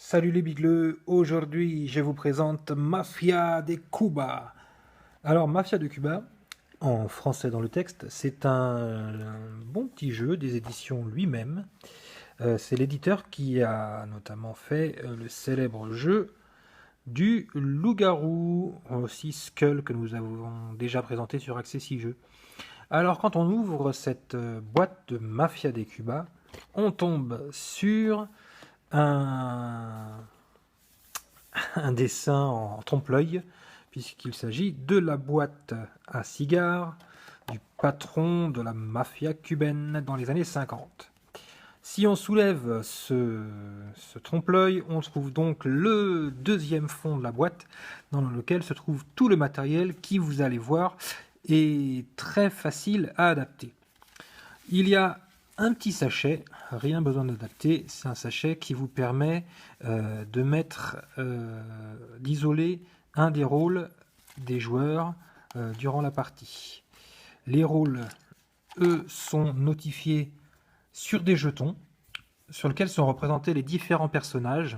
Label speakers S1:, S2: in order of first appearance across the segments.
S1: Salut les bigleux, aujourd'hui je vous présente Mafia de Cuba. Alors Mafia de Cuba, en français dans le texte, c'est un bon petit jeu des éditions lui-même. C'est l'éditeur qui a notamment fait le célèbre jeu du loup-garou, aussi Skull que nous avons déjà présenté sur Access Jeux. Alors quand on ouvre cette boîte de Mafia de Cuba, on tombe sur un un dessin en trompe-l'œil, puisqu'il s'agit de la boîte à cigares du patron de la mafia cubaine dans les années 50. Si on soulève ce trompe-l'œil, on trouve donc le deuxième fond de la boîte, dans lequel se trouve tout le matériel qui, vous allez voir, est très facile à adapter. Il y a un petit sachet, rien besoin d'adapter, c'est un sachet qui vous permet d'isoler un des rôles des joueurs durant la partie. Les rôles, eux, sont notifiés sur des jetons sur lesquels sont représentés les différents personnages.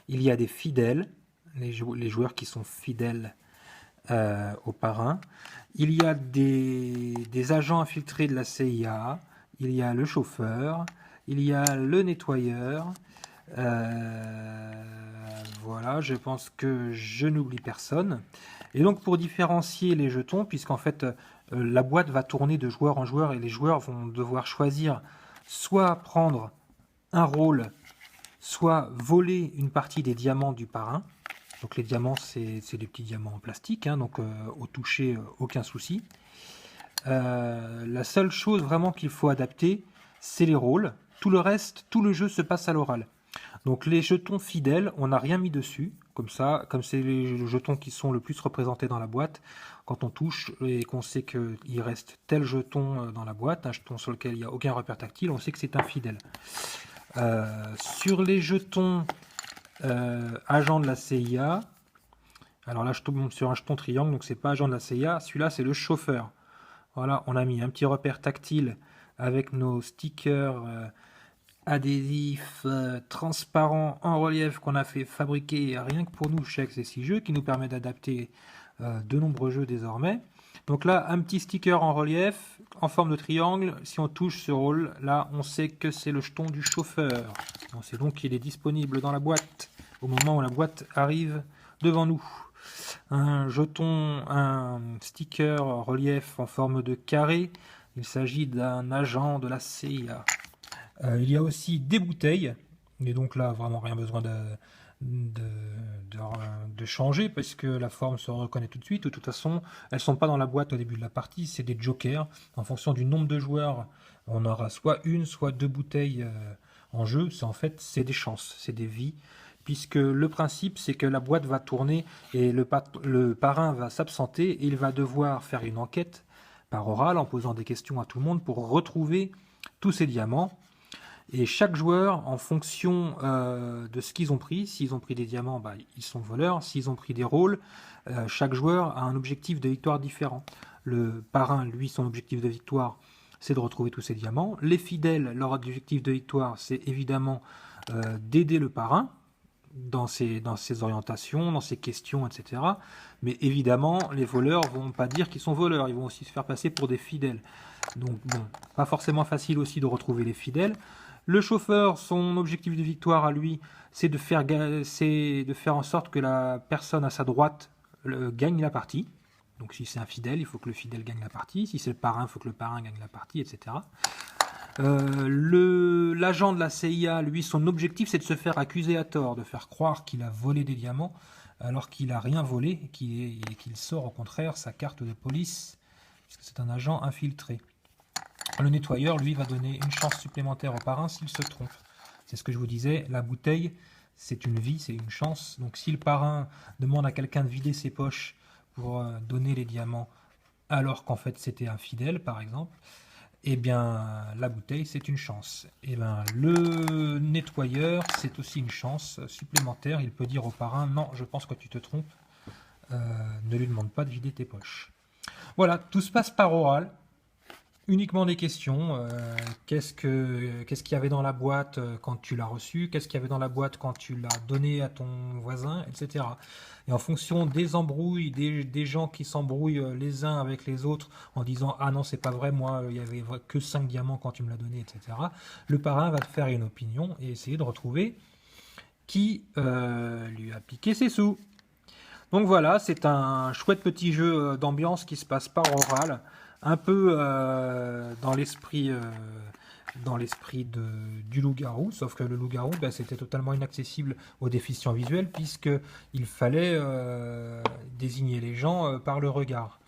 S1: Il y a des fidèles, les joueurs qui sont fidèles au parrain. Il y a des agents infiltrés de la CIA, il y a le chauffeur, il y a le nettoyeur. Voilà, je pense que je n'oublie personne. Et donc pour différencier les jetons, puisqu'en fait la boîte va tourner de joueur en joueur et les joueurs vont devoir choisir soit prendre un rôle, soit voler une partie des diamants du parrain. Donc les diamants, c'est des petits diamants en plastique, hein, donc au toucher, aucun souci. La seule chose vraiment qu'il faut adapter, c'est les rôles. Tout le reste, tout le jeu se passe à l'oral. Donc les jetons fidèles, on n'a rien mis dessus, comme ça, comme c'est les jetons qui sont le plus représentés dans la boîte. Quand on touche et qu'on sait qu'il reste tel jeton dans la boîte, un jeton sur lequel il n'y a aucun repère tactile, on sait que c'est un fidèle. Sur les jetons agent de la CIA, alors là je tombe sur un jeton triangle, donc c'est pas agent de la CIA, celui-là c'est le chauffeur. Voilà, on a mis un petit repère tactile avec nos stickers adhésifs transparents en relief qu'on a fait fabriquer rien que pour nous chez Access Jeux, qui nous permet d'adapter de nombreux jeux désormais. Donc là, un petit sticker en relief en forme de triangle. Si on touche ce rôle, là, on sait que c'est le jeton du chauffeur. On sait donc qu'il est disponible dans la boîte au moment où la boîte arrive devant nous. Un jeton, un sticker en relief en forme de carré. Il s'agit d'un agent de la CIA. Il y a aussi des bouteilles. Et donc là, vraiment rien besoin de changer parce que la forme se reconnaît tout de suite. De toute façon, elles ne sont pas dans la boîte au début de la partie, c'est des jokers. En fonction du nombre de joueurs, on aura soit une, soit deux bouteilles en jeu. C'est des chances, c'est des vies. Puisque le principe, c'est que la boîte va tourner et le parrain va s'absenter et il va devoir faire une enquête par oral en posant des questions à tout le monde pour retrouver tous ces diamants. Et chaque joueur, en fonction de ce qu'ils ont pris, s'ils ont pris des diamants, bah, ils sont voleurs. S'ils ont pris des rôles, chaque joueur a un objectif de victoire différent. Le parrain, lui, son objectif de victoire, c'est de retrouver tous ces diamants. Les fidèles, leur objectif de victoire, c'est évidemment d'aider le parrain dans ses orientations, dans ses questions, etc. Mais évidemment, les voleurs vont pas dire qu'ils sont voleurs, ils vont aussi se faire passer pour des fidèles. Donc bon, pas forcément facile aussi de retrouver les fidèles. Le chauffeur, son objectif de victoire à lui, c'est de faire en sorte que la personne à sa droite gagne la partie. Donc si c'est un fidèle, il faut que le fidèle gagne la partie. Si c'est le parrain, il faut que le parrain gagne la partie, etc. L'agent de la CIA, lui, son objectif, c'est de se faire accuser à tort, de faire croire qu'il a volé des diamants, alors qu'il n'a rien volé, et qu'il sort au contraire sa carte de police, puisque c'est un agent infiltré. Le nettoyeur, lui, va donner une chance supplémentaire au parrain s'il se trompe. C'est ce que je vous disais, la bouteille, c'est une vie, c'est une chance. Donc si le parrain demande à quelqu'un de vider ses poches pour donner les diamants, alors qu'en fait c'était un fidèle, par exemple, eh bien la bouteille, c'est une chance. Eh bien le nettoyeur, c'est aussi une chance supplémentaire. Il peut dire au parrain, non, je pense que tu te trompes, ne lui demande pas de vider tes poches. Voilà, tout se passe par oral. uniquement des questions. Qu'est-ce qu'il y avait dans la boîte quand tu l'as reçu? Qu'est-ce qu'il y avait dans la boîte quand tu l'as donné à ton voisin, etc. Et en fonction des embrouilles, des gens qui s'embrouillent les uns avec les autres en disant ah non c'est pas vrai, moi il y avait que 5 diamants quand tu me l'as donné, etc. Le parrain va te faire une opinion et essayer de retrouver qui lui a piqué ses sous. Donc voilà, c'est un chouette petit jeu d'ambiance qui se passe par oral, un peu dans l'esprit du loup-garou, sauf que le loup-garou, ben, c'était totalement inaccessible aux déficients visuels, puisqu'il fallait désigner les gens par le regard.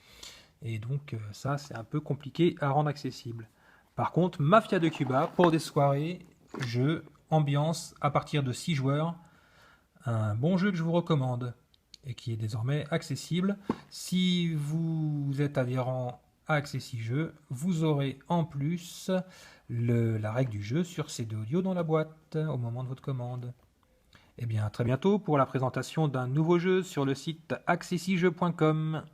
S1: Et donc ça, c'est un peu compliqué à rendre accessible. Par contre, Mafia de Cuba, pour des soirées, jeu, ambiance, à partir de 6 joueurs, un bon jeu que je vous recommande et qui est désormais accessible. Si vous êtes adhérent à Accessi-Jeux, vous aurez en plus la règle du jeu sur CD audio dans la boîte au moment de votre commande. Et bien, à très bientôt pour la présentation d'un nouveau jeu sur le site accessijeux.com.